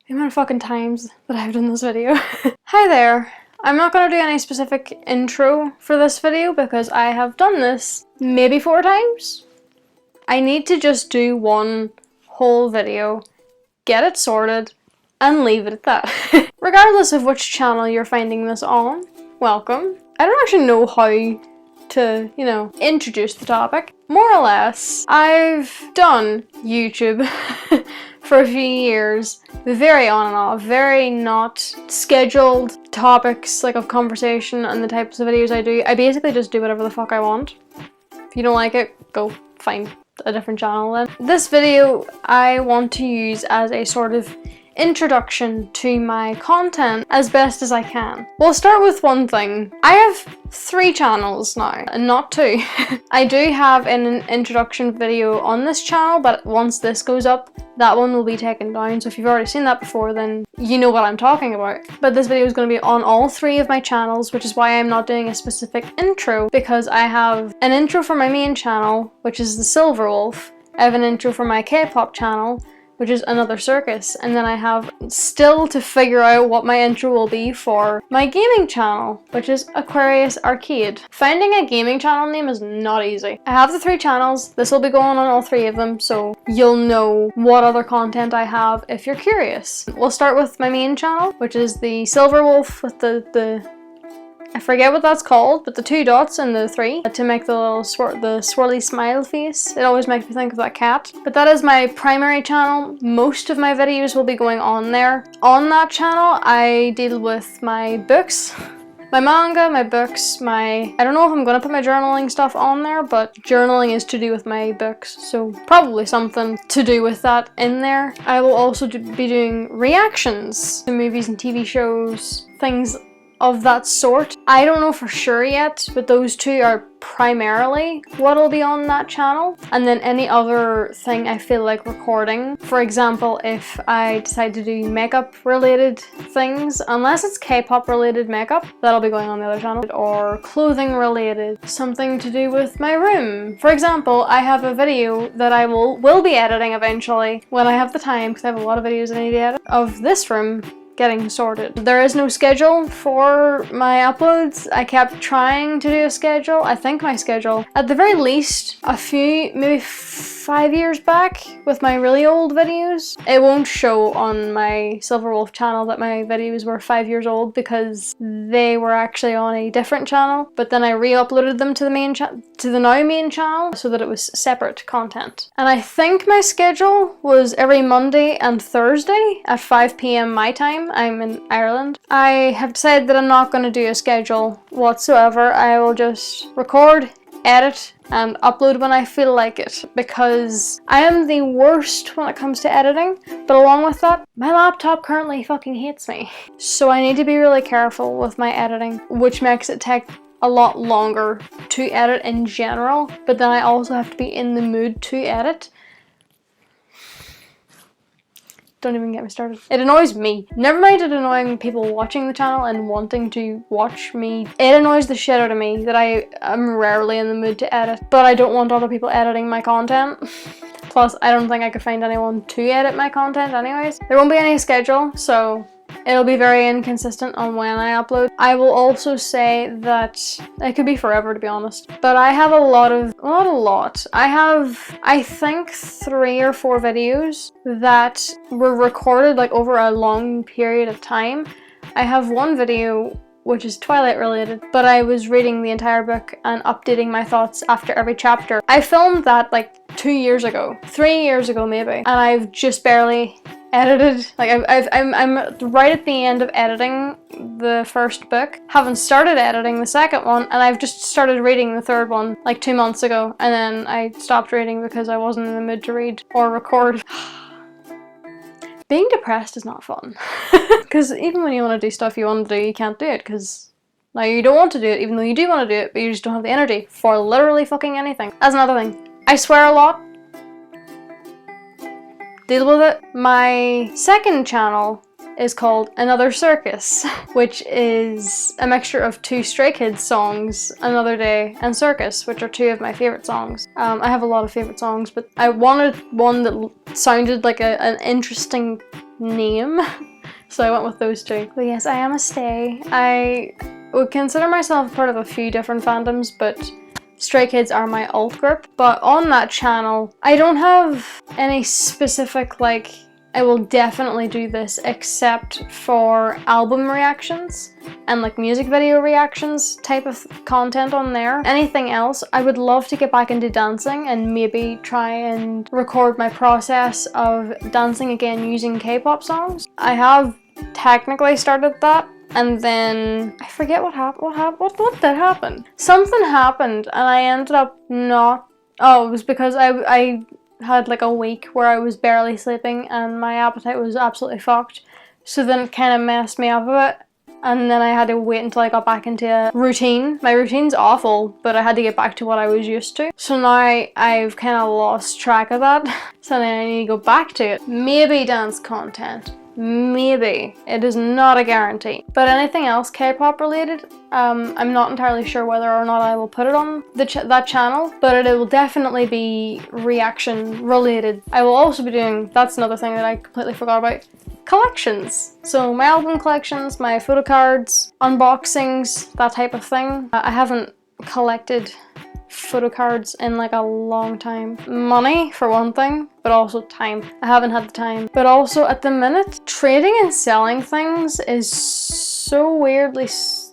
The amount of fucking times that I've done this video. Hi there. I'm not going to do any specific intro for this video because I have done this maybe 4 times. I need to just do one whole video, get it sorted, and leave it at that. Regardless of which channel you're finding this on, welcome. I don't actually know how to, introduce the topic. More or less, I've done YouTube for a few years, very on and off, very not scheduled topics like of conversation and the types of videos I do. I basically just do whatever the fuck I want. If you don't like it, go find a different channel then. This video I want to use as a sort of introduction to my content as best as I can. We'll start with one thing. I have 3 channels now, and not 2. I do have an introduction video on this channel, but once this goes up, that one will be taken down. So if you've already seen that before, then you know what I'm talking about. But this video is going to be on all 3 of my channels, which is why I'm not doing a specific intro, because I have an intro for my main channel, which is the Silver Wolf. I have an intro for my K-pop channel, which is Another-circus, and then I have still to figure out what my intro will be for my gaming channel, which is Aquarius Arcade. Finding a gaming channel name is not easy. I have the 3 channels. This will be going on all 3 of them, so you'll know what other content I have if you're curious. We'll start with my main channel, which is the Silver Wolf with the I forget what that's called, but the 2 dots and the 3 to make the little swirly smile face. It always makes me think of that cat. But that is my primary channel. Most of my videos will be going on there. On that channel, I deal with my books, my manga, my books, I don't know if I'm gonna put my journaling stuff on there, but journaling is to do with my books, so probably something to do with that in there. I will also be doing reactions to movies and TV shows, things of that sort. I don't know for sure yet, but those 2 are primarily what'll be on that channel. And then any other thing I feel like recording. For example, if I decide to do makeup related things, unless it's K-pop related makeup, that'll be going on the other channel. Or clothing related, something to do with my room. For example, I have a video that I will be editing eventually when I have the time, because I have a lot of videos I need to edit, of this room getting sorted. There is no schedule for my uploads. I kept trying to do a schedule. I think my schedule, at the very least, maybe 5 years back with my really old videos. It won't show on my Silver Wolf channel that my videos were 5 years old because they were actually on a different channel, but then I re-uploaded them to the now main channel so that it was separate content. And I think my schedule was every Monday and Thursday at 5 p.m. my time. I'm in Ireland. I have decided that I'm not going to do a schedule whatsoever. I will just record, edit, and upload when I feel like it, because I am the worst when it comes to editing, but along with that, my laptop currently fucking hates me. So I need to be really careful with my editing, which makes it take a lot longer to edit in general, but then I also have to be in the mood to edit. Don't even get me started. It annoys me. Never mind it annoying people watching the channel and wanting to watch me. It annoys the shit out of me that I am rarely in the mood to edit, but I don't want other people editing my content. Plus, I don't think I could find anyone to edit my content anyways. There won't be any schedule, so it'll be very inconsistent on when I upload. I will also say that it could be forever, to be honest, but I have I have, I think, 3 or 4 videos that were recorded like over a long period of time. I have one video which is Twilight related, but I was reading the entire book and updating my thoughts after every chapter. I filmed that like 2 years ago, 3 years ago maybe, and I've just barely edited. Like I'm right at the end of editing the first book. Haven't started editing the second one, and I've just started reading the third one like 2 months ago, and then I stopped reading because I wasn't in the mood to read or record. Being depressed is not fun. Because even when you want to do stuff you want to do, you can't do it because now you don't want to do it, even though you do want to do it, but you just don't have the energy for literally fucking anything. That's another thing. I swear a lot. Deal with it. My second channel is called Another-circus, which is a mixture of 2 Stray Kids songs, Another Day and Circus, which are 2 of my favourite songs. I have a lot of favourite songs, but I wanted one that sounded like an interesting name. So I went with those two. But yes, I am a stay. I would consider myself part of a few different fandoms, but Stray Kids are my alt group. But on that channel, I don't have any specific, like, I will definitely do this except for album reactions and like music video reactions type of content on there. Anything else, I would love to get back into dancing and maybe try and record my process of dancing again using K-pop songs. I have technically started that, and then I forget what happened. What did happen? Something happened and I ended up not. Oh, it was because I had like a week where I was barely sleeping and my appetite was absolutely fucked. So then it kind of messed me up a bit, and then I had to wait until I got back into a routine. My routine's awful, but I had to get back to what I was used to. So now I've kind of lost track of that. So now I need to go back to it. Maybe dance content. Maybe. It is not a guarantee. But anything else K-pop related, I'm not entirely sure whether or not I will put it on that channel, but it will definitely be reaction related. I will also be doing, that's another thing that I completely forgot about, collections. So my album collections, my photo cards, unboxings, that type of thing. I haven't collected photo cards in like a long time. Money for one thing, but also time. I haven't had the time. But also at the minute, trading and selling things is so weirdly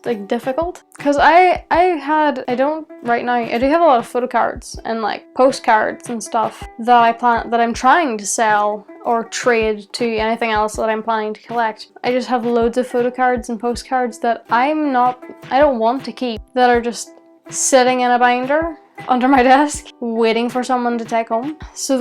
like difficult, because I do have a lot of photo cards and like postcards and stuff that I'm trying to sell or trade to anything else that I'm planning to collect. I just have loads of photo cards and postcards that I don't want to keep, that are just sitting in a binder under my desk waiting for someone to take home. So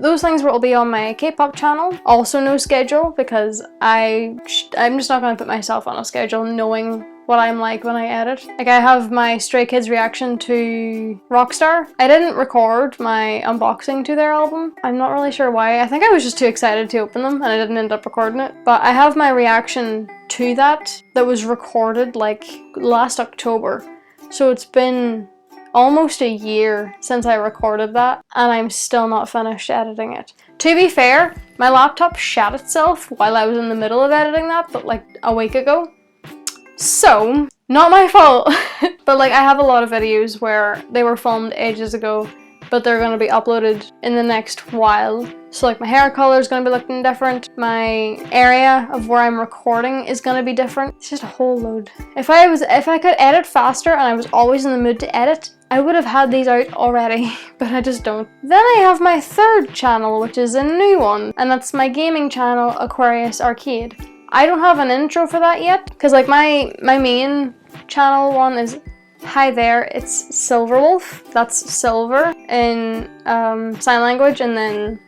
those things will be on my K-pop channel. Also no schedule, because I'm just not going to put myself on a schedule knowing what I'm like when I edit. Like, I have my Stray Kids reaction to Rockstar. I didn't record my unboxing to their album. I'm not really sure why. I think I was just too excited to open them and I didn't end up recording it. But I have my reaction to that was recorded like last October. So it's been almost a year since I recorded that, and I'm still not finished editing it. To be fair, my laptop shat itself while I was in the middle of editing that, but like a week ago. So, not my fault. But like, I have a lot of videos where they were filmed ages ago, but they're going to be uploaded in the next while. So like, my hair color is going to be looking different. My area of where I'm recording is going to be different. It's just a whole load. If I could edit faster and I was always in the mood to edit, I would have had these out already, but I just don't. Then I have my third channel, which is a new one, and that's my gaming channel, Aquarius Arcade. I don't have an intro for that yet, because like my main channel one is Hi there, it's Silverwolf. That's silver in sign language, and then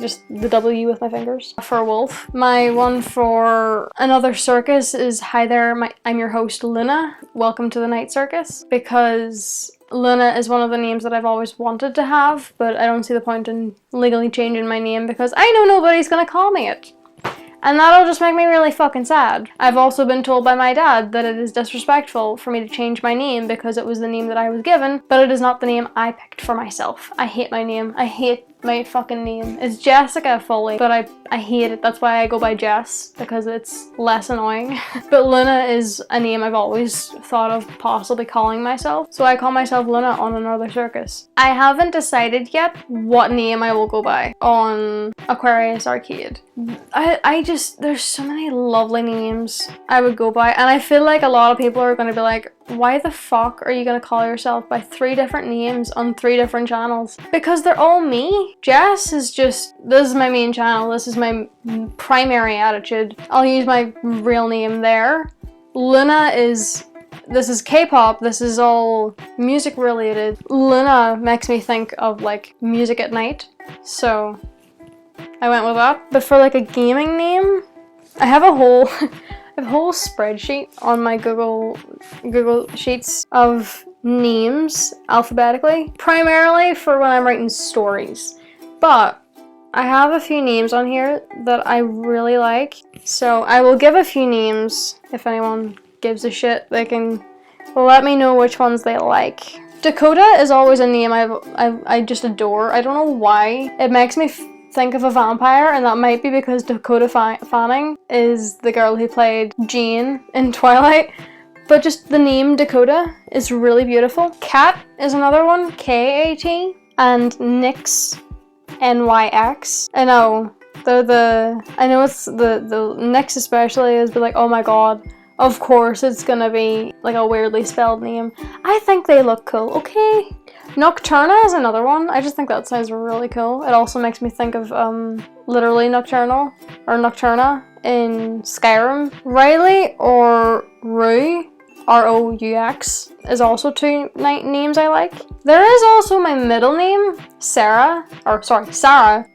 just the W with my fingers for wolf. My one for Another-circus is Hi there, I'm your host Luna. Welcome to the Night Circus, because Luna is one of the names that I've always wanted to have, but I don't see the point in legally changing my name because I know nobody's gonna call me it. And that'll just make me really fucking sad. I've also been told by my dad that it is disrespectful for me to change my name because it was the name that I was given, but it is not the name I picked for myself. I hate my name. I hate my fucking name. It's Jessica fully, but I hate it. That's why I go by Jess, because it's less annoying. But Luna is a name I've always thought of possibly calling myself, so I call myself Luna on Another-circus. I haven't decided yet what name I will go by on Aquarius Arcade. There's so many lovely names I would go by, and I feel like a lot of people are going to be like, why the fuck are you going to call yourself by 3 different names on 3 different channels? Because they're all me. Jess is just, this is my main channel, this is my primary attitude. I'll use my real name there. Luna is, this is K-pop, this is all music related. Luna makes me think of like music at night, so I went with that. But for like a gaming name, I have a whole spreadsheet on my Google Sheets of names alphabetically, primarily for when I'm writing stories. But I have a few names on here that I really like, so I will give a few names. If anyone gives a shit, they can let me know which ones they like. Dakota is always a name I just adore. I don't know why. It makes me think of a vampire, and that might be because Dakota Fanning is the girl who played Jane in Twilight. But just the name Dakota is really beautiful. Kat is another one, K-A-T, and Nyx, N-Y-X. I know, I know it's the Nyx especially is like, oh my god, of course it's gonna be like a weirdly spelled name. I think they look cool, okay? Nocturna is another one. I just think that sounds really cool. It also makes me think of literally Nocturnal or Nocturna in Skyrim. Riley or Rue, R-O-U-X, is also two names I like. There is also my middle name, Sarah,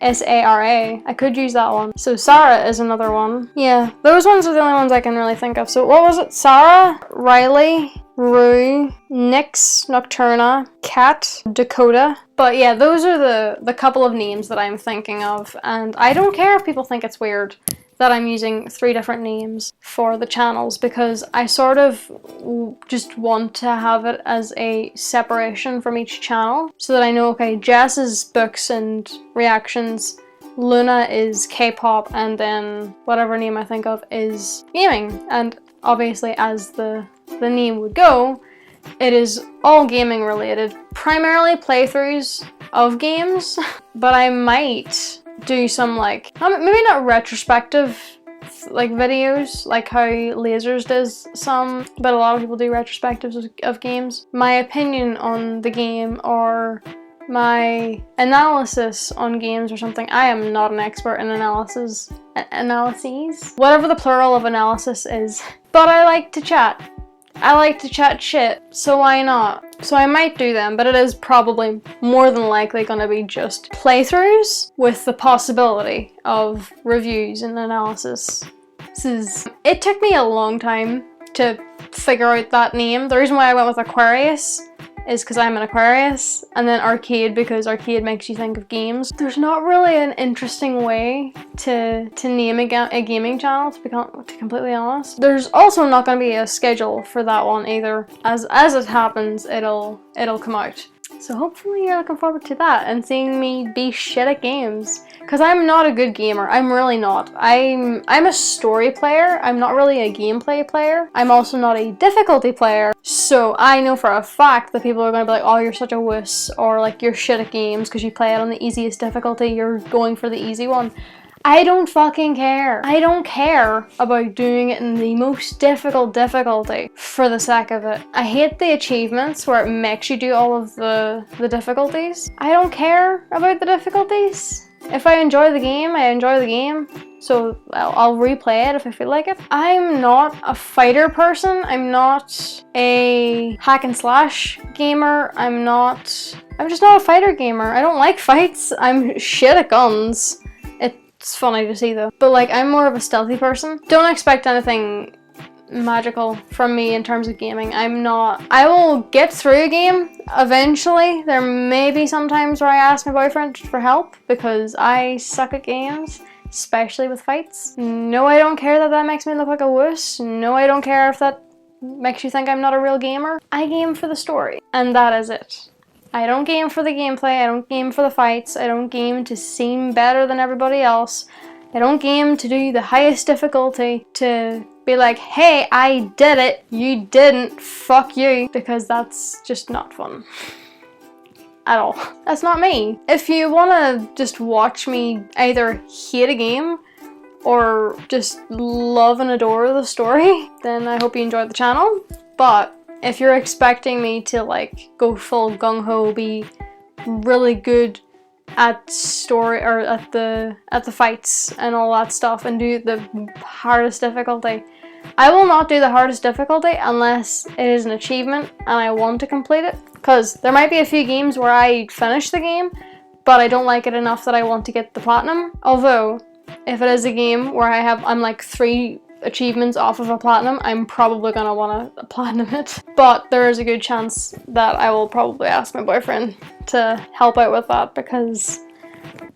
S-A-R-A. I could use that one. So Sarah is another one. Yeah, those ones are the only ones I can really think of. So what was it? Sarah, Riley, Rue, Nyx, Nocturna, Kat, Dakota. But yeah, those are the couple of names that I'm thinking of, and I don't care if people think it's weird that I'm using 3 different names for the channels, because I sort of just want to have it as a separation from each channel so that I know, okay, Jess is books and reactions, Luna is K-pop, and then whatever name I think of is gaming. And obviously, as the name would go, it is all gaming related, primarily playthroughs of games, but I might do some like, maybe not retrospective like videos like how Lasers does some, but a lot of people do retrospectives of games. My opinion on the game or my analysis on games or something. I am not an expert in analyses, whatever the plural of analysis is, but I like to chat. I like to chat shit, so why not? So I might do them, but it is probably more than likely gonna be just playthroughs with the possibility of reviews and analysis. It took me a long time to figure out that name. The reason why I went with Aquarius is because I'm an Aquarius, and then Arcade because Arcade makes you think of games. There's not really an interesting way to name a gaming channel, to be completely honest. There's also not going to be a schedule for that one either. As it happens, it'll come out. So hopefully you're looking forward to that and seeing me be shit at games. Because I'm not a good gamer. I'm really not. I'm a story player. I'm not really a gameplay player. I'm also not a difficulty player. So I know for a fact that people are going to be like, oh, you're such a wuss, or like, you're shit at games because you play it on the easiest difficulty. You're going for the easy one. I don't fucking care. I don't care about doing it in the most difficult difficulty for the sake of it. I hate the achievements where it makes you do all of the difficulties. I don't care about the difficulties. If I enjoy the game, I enjoy the game. So I'll replay it if I feel like it. I'm not a fighter person. I'm not a hack and slash gamer. I'm just not a fighter gamer. I don't like fights. I'm shit at guns. It's funny to see though. But like, I'm more of a stealthy person. Don't expect anything magical from me in terms of gaming. I will get through a game eventually. There may be some times where I ask my boyfriend for help because I suck at games, especially with fights. No, I don't care that that makes me look like a wuss. No, I don't care if that makes you think I'm not a real gamer. I game for the story, and that is it. I don't game for the gameplay, I don't game for the fights, I don't game to seem better than everybody else. I don't game to do the highest difficulty to be like, hey, I did it, you didn't, fuck you, because that's just not fun. At all. That's not me. If you wanna just watch me either hate a game or just love and adore the story, then I hope you enjoyed the channel. But if you're expecting me to like go full gung-ho, be really good at story or at the fights and all that stuff and do the hardest difficulty, I will not do the hardest difficulty unless it is an achievement and I want to complete it. Because there might be a few games where I finish the game, but I don't like it enough that I want to get the platinum. Although, if it is a game where I'm like 3 achievements off of a platinum, I'm probably gonna want to platinum it. But there is a good chance that I will probably ask my boyfriend to help out with that because,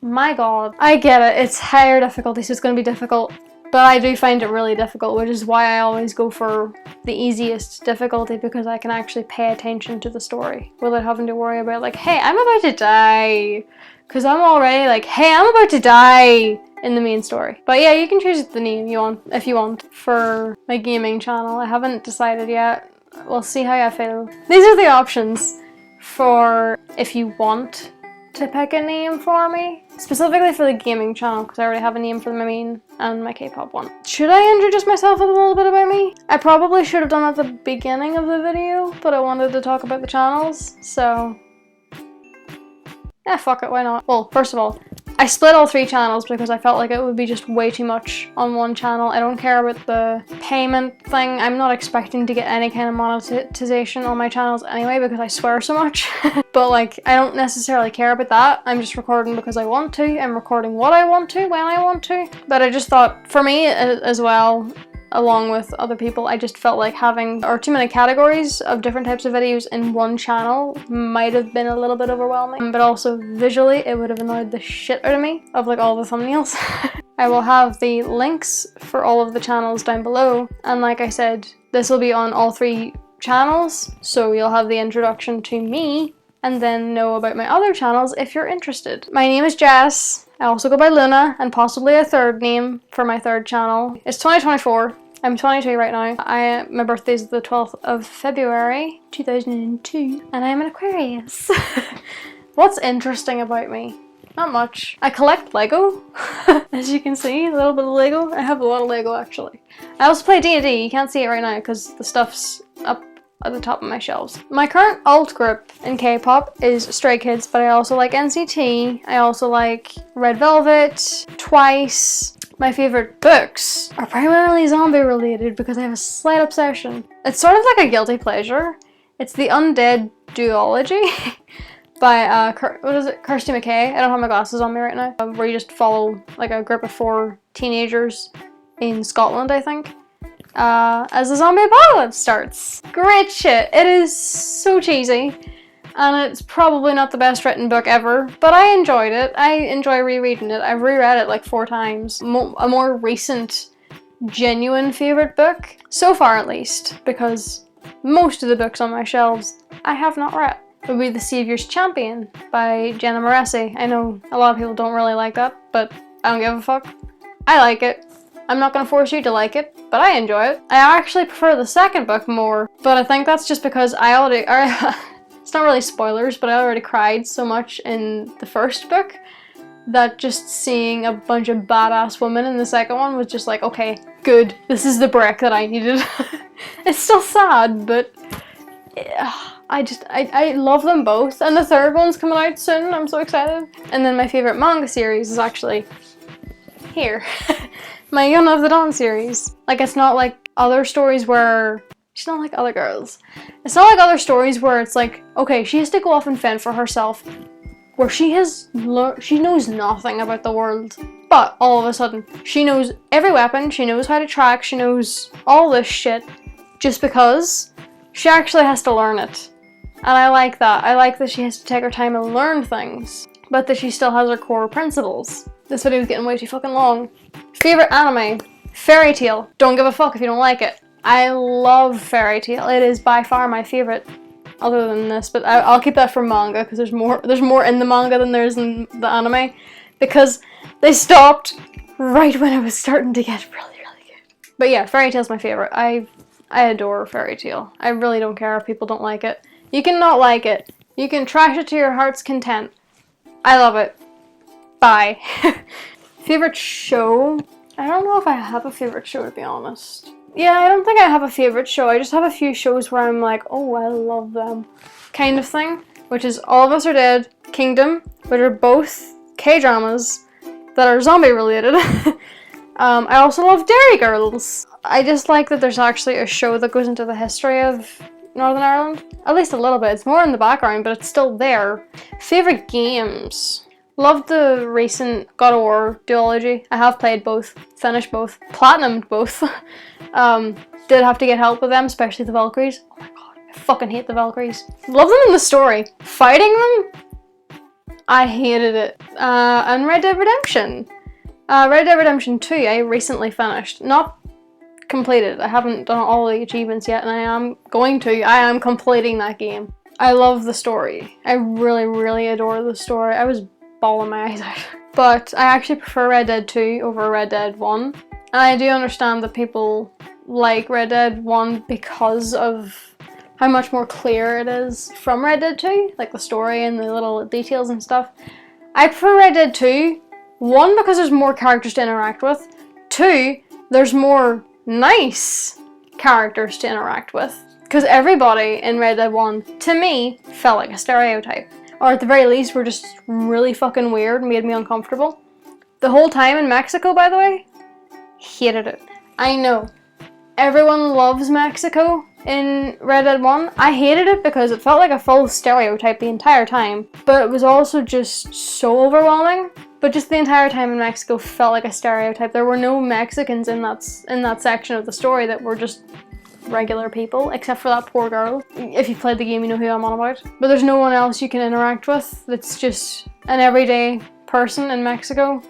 my god, I get it, it's higher difficulty, so it's gonna be difficult. But I do find it really difficult, which is why I always go for the easiest difficulty because I can actually pay attention to the story without having to worry about like, hey, I'm about to die. Because I'm already like, hey, I'm about to die in the main story. But yeah, you can choose the name you want if you want for my gaming channel. I haven't decided yet. We'll see how I feel. These are the options for if you want to pick a name for me. Specifically for the gaming channel, because I already have a name for my main and my K-pop one. Should I introduce myself with a little bit about me? I probably should have done that at the beginning of the video, but I wanted to talk about the channels, so... yeah, fuck it, why not? Well, first of all, I split all 3 channels because I felt like it would be just way too much on one channel. I don't care about the payment thing. I'm not expecting to get any kind of monetization on my channels anyway because I swear so much. But like, I don't necessarily care about that. I'm just recording because I want to. I'm recording what I want to, when I want to. But I just thought, for me as well, along with other people, I just felt like having too many categories of different types of videos in one channel might have been a little bit overwhelming, but also visually it would have annoyed the shit out of me of like all the thumbnails. I will have the links for all of the channels down below, and like I said, this will be on all 3 channels, so you'll have the introduction to me and then know about my other channels if you're interested. My name is Jess. I also go by Luna, and possibly a third name for my 3rd channel. It's 2024. I'm 22 right now. My birthday is the 12th of February, 2002, and I'm an Aquarius. What's interesting about me? Not much. I collect Lego, as you can see, a little bit of Lego. I have a lot of Lego actually. I also play D&D. You can't see it right now because the stuff's up at the top of my shelves. My current alt group in K-pop is Stray Kids, but I also like NCT. I also like Red Velvet, Twice. My favorite books are primarily zombie related because I have a slight obsession. It's sort of like a guilty pleasure. It's the Undead Duology by Kirsty McKay. I don't have my glasses on me right now. Where you just follow like a group of 4 teenagers in Scotland, I think. As the zombie apocalypse starts. Great shit. It is so cheesy, and it's probably not the best written book ever, but I enjoyed it. I enjoy rereading it. I've reread it like 4 times. A more recent, genuine favorite book, so far at least, because most of the books on my shelves I have not read, would be The Savior's Champion by Jenna Moresi. I know a lot of people don't really like that, but I don't give a fuck. I like it. I'm not going to force you to like it, but I enjoy it. I actually prefer the 2nd book more, but I think that's just because it's not really spoilers, but I already cried so much in the 1st book that just seeing a bunch of badass women in the 2nd one was just like, okay, good, this is the break that I needed. It's still sad, but I love them both, and the 3rd one's coming out soon. I'm so excited. And then my favorite manga series is actually here. My Yona of the Dawn series. Like, it's not like other stories where... she's not like other girls. It's not like other stories where it's like, okay, she has to go off and fend for herself, where she knows nothing about the world, but all of a sudden, she knows every weapon, she knows how to track, she knows all this shit, just because she actually has to learn it. And I like that. I like that she has to take her time and learn things, but that she still has her core principles. This video is getting way too fucking long. Favorite anime? Fairy Tail. Don't give a fuck if you don't like it. I love Fairy Tail. It is by far my favorite, other than this, but I'll keep that for manga because there's more in the manga than there is in the anime, because they stopped right when it was starting to get really, really good. But yeah, Fairy Tail's my favorite. I adore Fairy Tail. I really don't care if people don't like it. You can not like it. You can trash it to your heart's content. I love it. Bye. Favorite show? I don't know if I have a favorite show, to be honest. Yeah, I don't think I have a favorite show. I just have a few shows where I'm like, oh, I love them, kind of thing. Which is All of Us Are Dead, Kingdom, which are both K-dramas that are zombie related. I also love Dairy Girls. I just like that there's actually a show that goes into the history of Northern Ireland. At least a little bit. It's more in the background, but it's still there. Favorite games? Loved the recent God of War duology. I have played both, finished both, platinumed both. Did have to get help with them, especially the Valkyries. Oh my god, I fucking hate the Valkyries. Love them in the story. Fighting them? I hated it. And Red Dead Redemption. Red Dead Redemption 2 I recently finished. Not completed. I haven't done all the achievements yet, and I am going to. I am completing that game. I love the story. I really, really adore the story. I was bawling my eyes out. But I actually prefer Red Dead 2 over Red Dead 1. And I do understand that people like Red Dead 1 because of how much more clear it is from Red Dead 2, like the story and the little details and stuff. I prefer Red Dead 2, 1 because there's more characters to interact with, 2 there's more nice characters to interact with, because everybody in Red Dead 1, to me, felt like a stereotype. Or at the very least were just really fucking weird and made me uncomfortable. The whole time in Mexico, by the way, hated it. I know, everyone loves Mexico in Red Dead 1. I hated it because it felt like a full stereotype the entire time, but it was also just so overwhelming. But just the entire time in Mexico felt like a stereotype. There were no Mexicans in that section of the story that were just regular people, except for that poor girl. If you've played the game, you know who I'm on about. But there's no one else you can interact with that's just an everyday person in Mexico,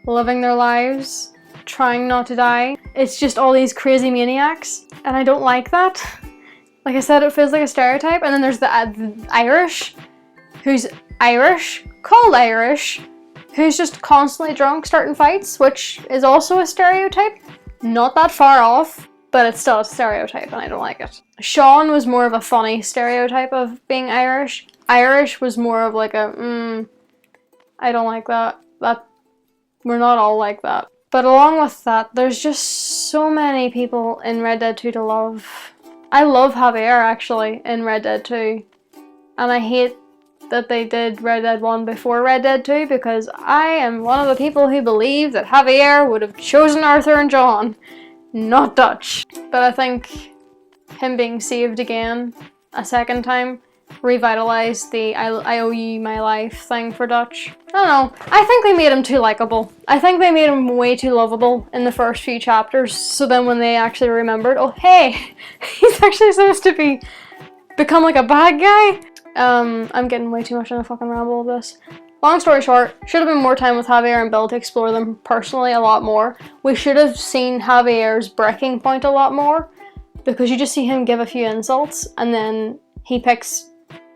living their lives, trying not to die. It's just all these crazy maniacs, and I don't like that. Like I said, it feels like a stereotype. And then there's the Irish, who's Irish, called Irish, who's just constantly drunk starting fights, which is also a stereotype. Not that far off, but it's still a stereotype and I don't like it. Sean was more of a funny stereotype of being Irish. Irish was more of like a, I don't like that. We're not all like that. But along with that, there's just so many people in Red Dead 2 to love. I love Javier actually in Red Dead 2. And I hate that they did Red Dead 1 before Red Dead 2 because I am one of the people who believe that Javier would have chosen Arthur and John, not Dutch. But I think him being saved again a second time revitalized the I owe you my life thing for Dutch. I don't know. I think they made him too likable. I think they made him way too lovable in the first few chapters, so then when they actually remembered, oh hey, he's actually supposed to become like a bad guy. I'm getting way too much in a fucking ramble of this. Long story short, should have been more time with Javier and Bill to explore them personally a lot more. We should have seen Javier's breaking point a lot more, because you just see him give a few insults and then he picks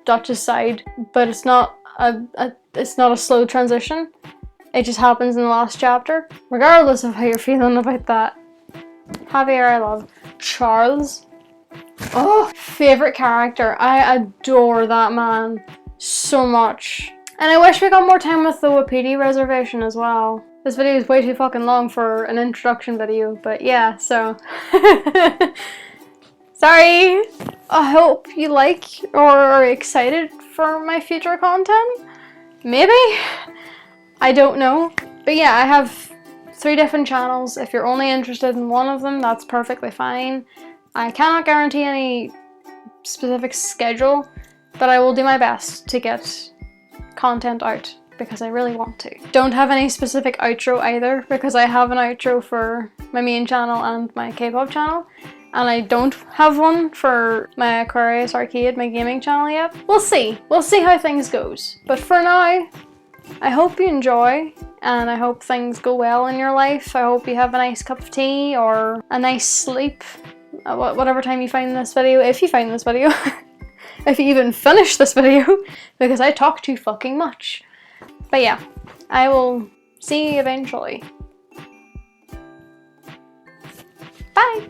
Dutch's side, but it's not a slow transition. It just happens in the last chapter. Regardless of how you're feeling about that, Javier I love. Charles, oh, favorite character. I adore that man so much. And I wish we got more time with the Wapiti reservation as well. This video is way too fucking long for an introduction video, but yeah, so. Sorry. I hope you like or are excited for my future content. Maybe? I don't know. But yeah, I have 3 different channels. If you're only interested in one of them, that's perfectly fine. I cannot guarantee any specific schedule, but I will do my best to get content out because I really want to. Don't have any specific outro either because I have an outro for my main channel and my Kpop channel, and I don't have one for my Aquarius Arcade, my gaming channel yet. We'll see. We'll see how things goes. But for now, I hope you enjoy and I hope things go well in your life. I hope you have a nice cup of tea or a nice sleep at whatever time you find this video, if you find this video. If you even finish this video, because I talk too fucking much. But yeah, I will see you eventually. Bye!